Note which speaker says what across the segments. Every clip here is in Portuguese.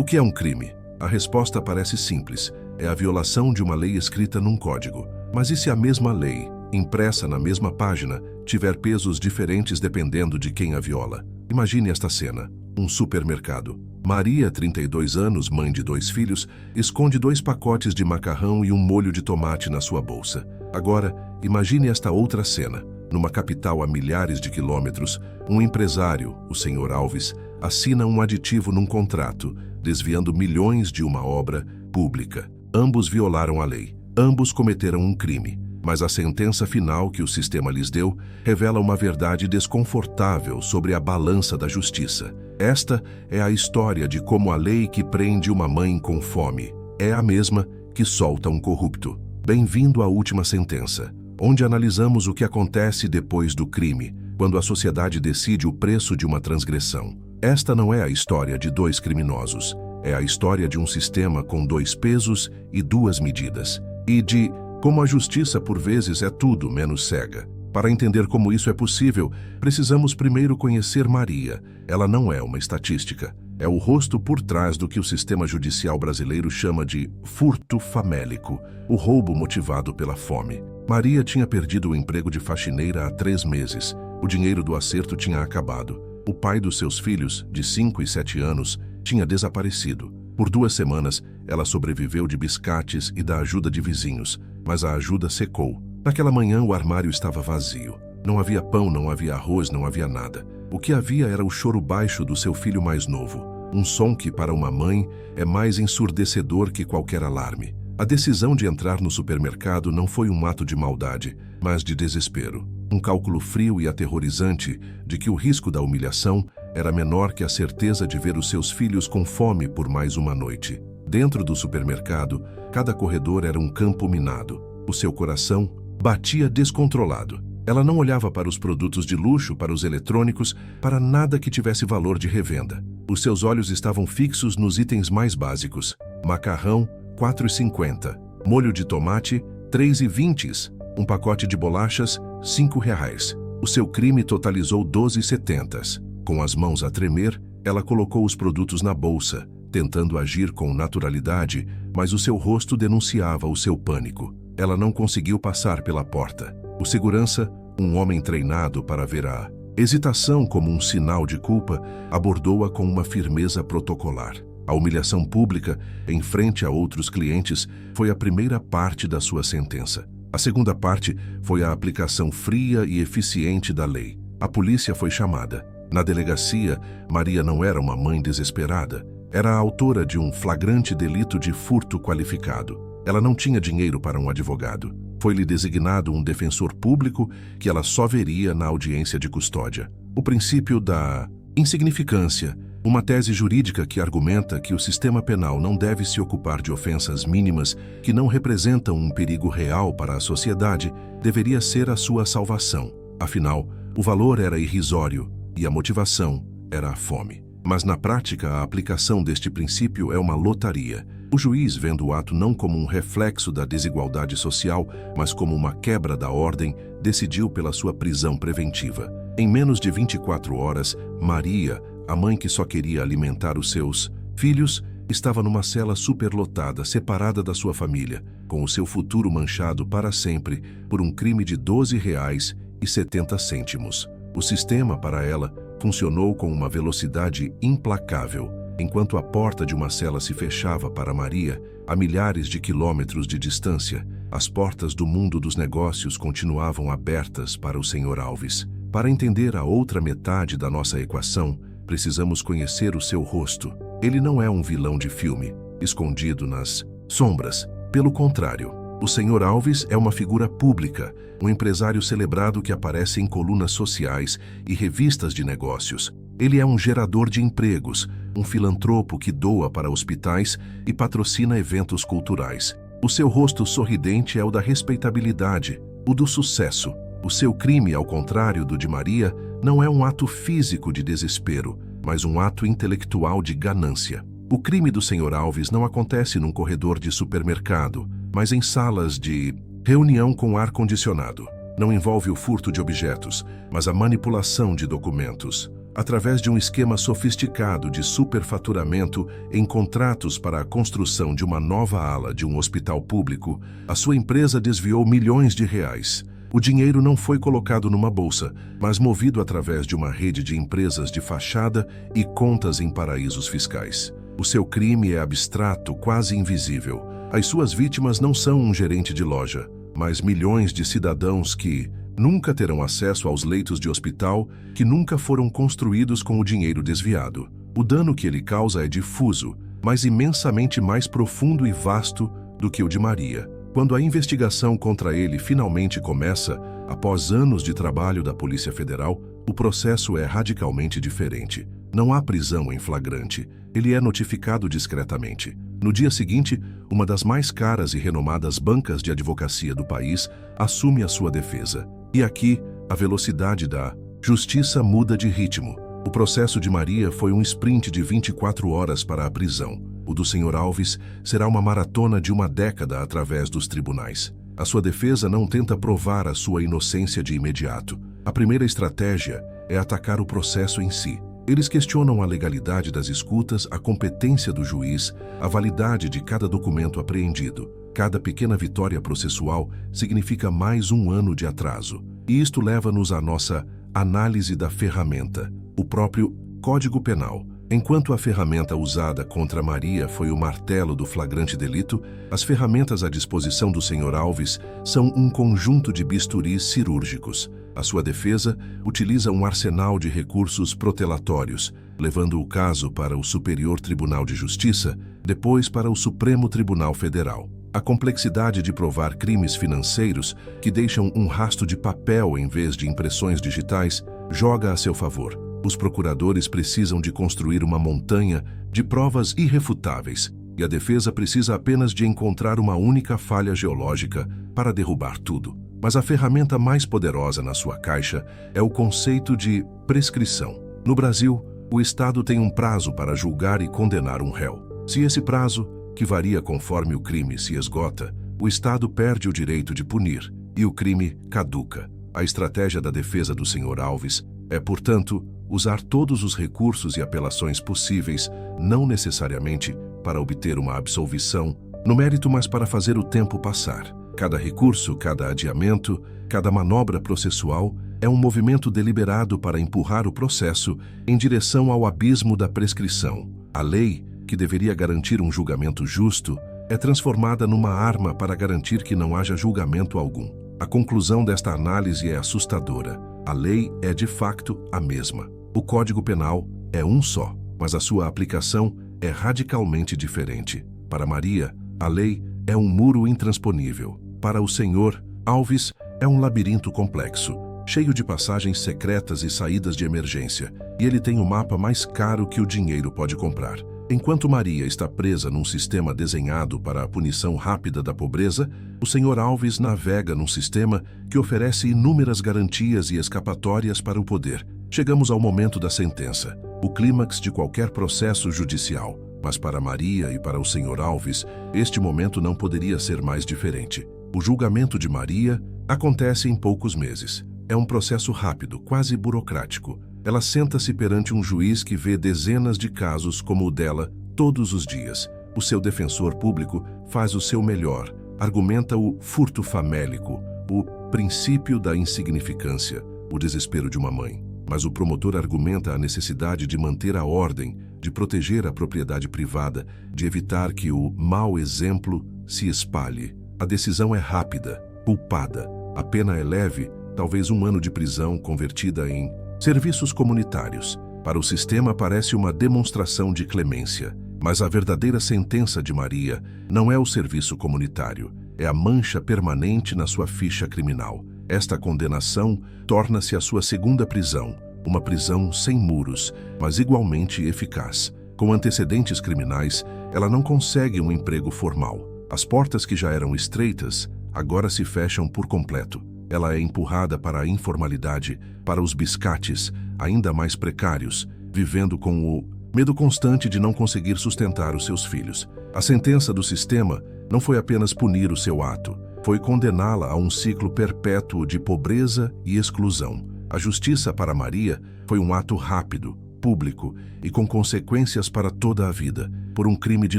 Speaker 1: O que é um crime? A resposta parece simples. É a violação de uma lei escrita num código. Mas e se a mesma lei, impressa na mesma página, tiver pesos diferentes dependendo de quem a viola? Imagine esta cena. Um supermercado. Maria, 32 anos, mãe de 2 filhos, esconde 2 pacotes de macarrão e um molho de tomate na sua bolsa. Agora, imagine esta outra cena. Numa capital a milhares de quilômetros, um empresário, o Sr. Alves, assina um aditivo num contrato, desviando milhões de uma obra pública. Ambos violaram a lei. Ambos cometeram um crime. Mas a sentença final que o sistema lhes deu revela uma verdade desconfortável sobre a balança da justiça. Esta é a história de como a lei que prende uma mãe com fome é a mesma que solta um corrupto. Bem-vindo à última sentença, onde analisamos o que acontece depois do crime, quando a sociedade decide o preço de uma transgressão. Esta não é a história de 2 criminosos, é a história de um sistema com 2 pesos e 2 medidas. E de como a justiça, por vezes, é tudo menos cega. Para entender como isso é possível, precisamos primeiro conhecer Maria. Ela não é uma estatística. É o rosto por trás do que o sistema judicial brasileiro chama de furto famélico, o roubo motivado pela fome. Maria tinha perdido o emprego de faxineira há 3 meses. O dinheiro do acerto tinha acabado. O pai dos seus filhos, de 5 e 7 anos, tinha desaparecido. Por 2 semanas, ela sobreviveu de biscates e da ajuda de vizinhos, mas a ajuda secou. Naquela manhã, o armário estava vazio. Não havia pão, não havia arroz, não havia nada. O que havia era o choro baixo do seu filho mais novo. Um som que, para uma mãe, é mais ensurdecedor que qualquer alarme. A decisão de entrar no supermercado não foi um ato de maldade, mas de desespero. Um cálculo frio e aterrorizante de que o risco da humilhação era menor que a certeza de ver os seus filhos com fome por mais uma noite. Dentro do supermercado, cada corredor era um campo minado. O seu coração batia descontrolado. Ela não olhava para os produtos de luxo, para os eletrônicos, para nada que tivesse valor de revenda. Os seus olhos estavam fixos nos itens mais básicos. Macarrão, R$ 4,50. Molho de tomate, R$ 3,20. Um pacote de bolachas, R$ 5,00. O seu crime totalizou 12,70. Com as mãos a tremer, ela colocou os produtos na bolsa, tentando agir com naturalidade, mas o seu rosto denunciava o seu pânico. Ela não conseguiu passar pela porta. O segurança, um homem treinado para ver a hesitação como um sinal de culpa, abordou-a com uma firmeza protocolar. A humilhação pública, em frente a outros clientes, foi a primeira parte da sua sentença. A segunda parte foi a aplicação fria e eficiente da lei. A polícia foi chamada. Na delegacia, Maria não era uma mãe desesperada. Era a autora de um flagrante delito de furto qualificado. Ela não tinha dinheiro para um advogado. Foi-lhe designado um defensor público que ela só veria na audiência de custódia. O princípio da insignificância, uma tese jurídica que argumenta que o sistema penal não deve se ocupar de ofensas mínimas que não representam um perigo real para a sociedade, deveria ser a sua salvação. Afinal, o valor era irrisório e a motivação era a fome. Mas na prática, a aplicação deste princípio é uma lotaria. O juiz, vendo o ato não como um reflexo da desigualdade social, mas como uma quebra da ordem, decidiu pela sua prisão preventiva. Em menos de 24 horas, Maria, a mãe que só queria alimentar os seus filhos, estava numa cela superlotada, separada da sua família, com o seu futuro manchado para sempre por um crime de R$ 12,70. O sistema, para ela, funcionou com uma velocidade implacável. Enquanto a porta de uma cela se fechava para Maria, a milhares de quilômetros de distância, as portas do mundo dos negócios continuavam abertas para o Sr. Alves. Para entender a outra metade da nossa equação, precisamos conhecer o seu rosto. Ele não é um vilão de filme, escondido nas sombras. Pelo contrário, o Sr. Alves é uma figura pública, um empresário celebrado que aparece em colunas sociais e revistas de negócios. Ele é um gerador de empregos, um filantropo que doa para hospitais e patrocina eventos culturais. O seu rosto sorridente é o da respeitabilidade, o do sucesso. O seu crime, ao contrário do de Maria, não é um ato físico de desespero, mas um ato intelectual de ganância. O crime do Sr. Alves não acontece num corredor de supermercado, mas em salas de reunião com ar-condicionado. Não envolve o furto de objetos, mas a manipulação de documentos. através de um esquema sofisticado de superfaturamento em contratos para a construção de uma nova ala de um hospital público, a sua empresa desviou milhões de reais. O dinheiro não foi colocado numa bolsa, mas movido através de uma rede de empresas de fachada e contas em paraísos fiscais. O seu crime é abstrato, quase invisível. As suas vítimas não são um gerente de loja, mas milhões de cidadãos que nunca terão acesso aos leitos de hospital que nunca foram construídos com o dinheiro desviado. O dano que ele causa é difuso, mas imensamente mais profundo e vasto do que o de Maria. Quando a investigação contra ele finalmente começa, após anos de trabalho da Polícia Federal, o processo é radicalmente diferente. Não há prisão em flagrante. Ele é notificado discretamente. No dia seguinte, uma das mais caras e renomadas bancas de advocacia do país assume a sua defesa. E aqui, a velocidade da justiça muda de ritmo. O processo de Maria foi um sprint de 24 horas para a prisão. O do Sr. Alves será uma maratona de uma década através dos tribunais. A sua defesa não tenta provar a sua inocência de imediato. A primeira estratégia é atacar o processo em si. Eles questionam a legalidade das escutas, a competência do juiz, a validade de cada documento apreendido. Cada pequena vitória processual significa mais um ano de atraso. E isto leva-nos à nossa análise da ferramenta, o próprio Código Penal. Enquanto a ferramenta usada contra Maria foi o martelo do flagrante delito, as ferramentas à disposição do Sr. Alves são um conjunto de bisturis cirúrgicos. A sua defesa utiliza um arsenal de recursos protelatórios, levando o caso para o Superior Tribunal de Justiça, depois para o Supremo Tribunal Federal. A complexidade de provar crimes financeiros, que deixam um rastro de papel em vez de impressões digitais, joga a seu favor. Os procuradores precisam de construir uma montanha de provas irrefutáveis, e a defesa precisa apenas de encontrar uma única falha geológica para derrubar tudo. Mas a ferramenta mais poderosa na sua caixa é o conceito de prescrição. No Brasil, o Estado tem um prazo para julgar e condenar um réu. Se esse prazo, que varia conforme o crime se esgota, o Estado perde o direito de punir e o crime caduca. A estratégia da defesa do Sr. Alves é, portanto, usar todos os recursos e apelações possíveis, não necessariamente para obter uma absolvição no mérito, mas para fazer o tempo passar. Cada recurso, cada adiamento, cada manobra processual é um movimento deliberado para empurrar o processo em direção ao abismo da prescrição. A lei, que deveria garantir um julgamento justo, é transformada numa arma para garantir que não haja julgamento algum. A conclusão desta análise é assustadora. A lei é de facto a mesma. O Código Penal é um só, mas a sua aplicação é radicalmente diferente. Para Maria, a lei é um muro intransponível. Para o Sr. Alves, é um labirinto complexo, cheio de passagens secretas e saídas de emergência, e ele tem o mapa mais caro que o dinheiro pode comprar. Enquanto Maria está presa num sistema desenhado para a punição rápida da pobreza, o Sr. Alves navega num sistema que oferece inúmeras garantias e escapatórias para o poder. Chegamos ao momento da sentença, o clímax de qualquer processo judicial. Mas para Maria e para o Sr. Alves, este momento não poderia ser mais diferente. O julgamento de Maria acontece em poucos meses. É um processo rápido, quase burocrático. Ela senta-se perante um juiz que vê dezenas de casos como o dela todos os dias. O seu defensor público faz o seu melhor, argumenta o furto famélico, o princípio da insignificância, o desespero de uma mãe. Mas o promotor argumenta a necessidade de manter a ordem, de proteger a propriedade privada, de evitar que o mau exemplo se espalhe. A decisão é rápida, culpada. A pena é leve, talvez 1 ano de prisão convertida em serviços comunitários. Para o sistema parece uma demonstração de clemência, mas a verdadeira sentença de Maria não é o serviço comunitário, é a mancha permanente na sua ficha criminal. Esta condenação torna-se a sua segunda prisão, uma prisão sem muros, mas igualmente eficaz. Com antecedentes criminais, ela não consegue um emprego formal. As portas que já eram estreitas, agora se fecham por completo. Ela é empurrada para a informalidade, para os biscates, ainda mais precários, vivendo com o medo constante de não conseguir sustentar os seus filhos. A sentença do sistema não foi apenas punir o seu ato, foi condená-la a um ciclo perpétuo de pobreza e exclusão. A justiça para Maria Foi um ato rápido, público e com consequências para toda a vida, por um crime de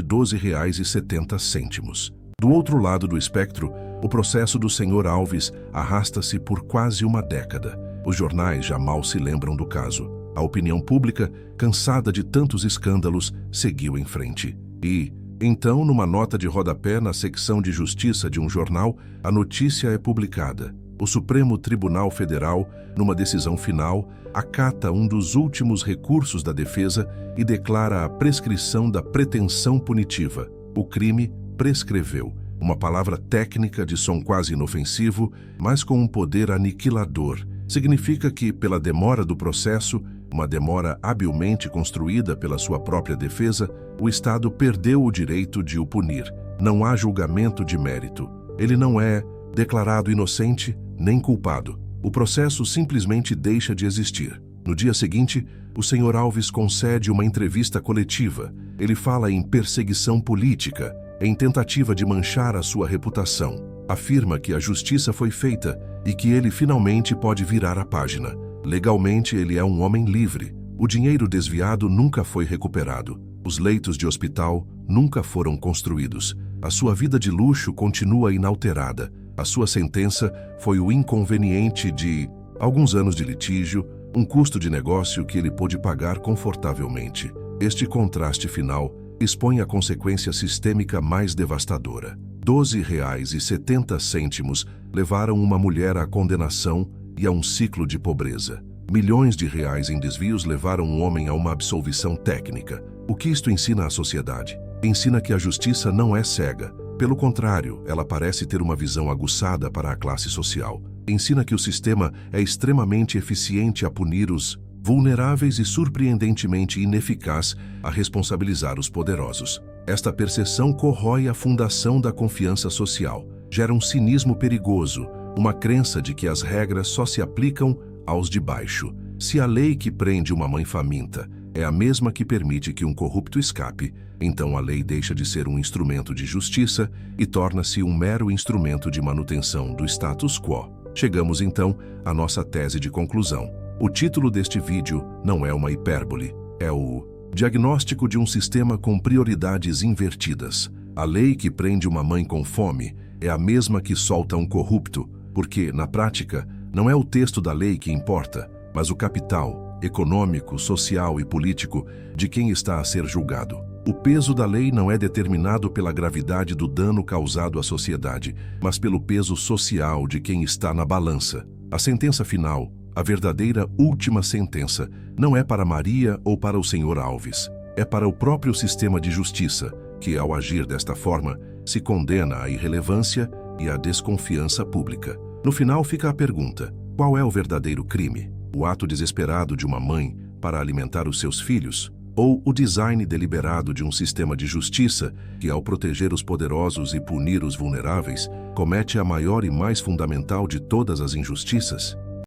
Speaker 1: R$ 12,70. Do outro lado do espectro, o processo do Sr. Alves arrasta-se por quase uma década. Os jornais já mal se lembram do caso. A opinião pública, cansada de tantos escândalos, seguiu em frente. E, então, numa nota de rodapé na secção de justiça de um jornal, a notícia é publicada. O Supremo Tribunal Federal, numa decisão final, acata um dos últimos recursos da defesa e declara a prescrição da pretensão punitiva. O crime prescreveu. Uma palavra técnica de som quase inofensivo, mas com um poder aniquilador. Significa que, pela demora do processo, uma demora habilmente construída pela sua própria defesa, o Estado perdeu o direito de o punir. Não há julgamento de mérito. Ele não é declarado inocente nem culpado. O processo simplesmente deixa de existir. No dia seguinte, o Sr. Alves concede uma entrevista coletiva. Ele fala em perseguição política, em tentativa de manchar a sua reputação. Afirma que a justiça foi feita e que ele finalmente pode virar a página. Legalmente, ele é um homem livre. O dinheiro desviado nunca foi recuperado. Os leitos de hospital nunca foram construídos. A sua vida de luxo continua inalterada. A sua sentença foi o inconveniente de alguns anos de litígio, um custo de negócio que ele pôde pagar confortavelmente. Este contraste final expõe a consequência sistêmica mais devastadora. R$ 12,70 levaram uma mulher à condenação e a um ciclo de pobreza. Milhões de reais em desvios levaram um homem a uma absolvição técnica. O que isto ensina à sociedade? Ensina que a justiça não é cega. Pelo contrário, ela parece ter uma visão aguçada para a classe social. Ensina que o sistema é extremamente eficiente a punir os vulneráveis e surpreendentemente ineficaz a responsabilizar os poderosos. Esta percepção corrói a fundação da confiança social. Gera um cinismo perigoso, uma crença de que as regras só se aplicam aos de baixo. Se a lei que prende uma mãe faminta é a mesma que permite que um corrupto escape, então a lei deixa de ser um instrumento de justiça e torna-se um mero instrumento de manutenção do status quo. Chegamos então à nossa tese de conclusão. O título deste vídeo não é uma hipérbole, é o diagnóstico de um sistema com prioridades invertidas. A lei que prende uma mãe com fome é a mesma que solta um corrupto, porque, na prática, não é o texto da lei que importa, mas o capital econômico, social e político de quem está a ser julgado. O peso da lei não é determinado pela gravidade do dano causado à sociedade, mas pelo peso social de quem está na balança. A sentença final, a verdadeira última sentença, não é para Maria ou para o Sr. Alves. É para o próprio sistema de justiça, que, ao agir desta forma, se condena à irrelevância e à desconfiança pública. No final fica a pergunta: qual é o verdadeiro crime? O ato desesperado de uma mãe para alimentar os seus filhos? Ou o design deliberado de um sistema de justiça que, ao proteger os poderosos e punir os vulneráveis, comete a maior e mais fundamental de todas as injustiças?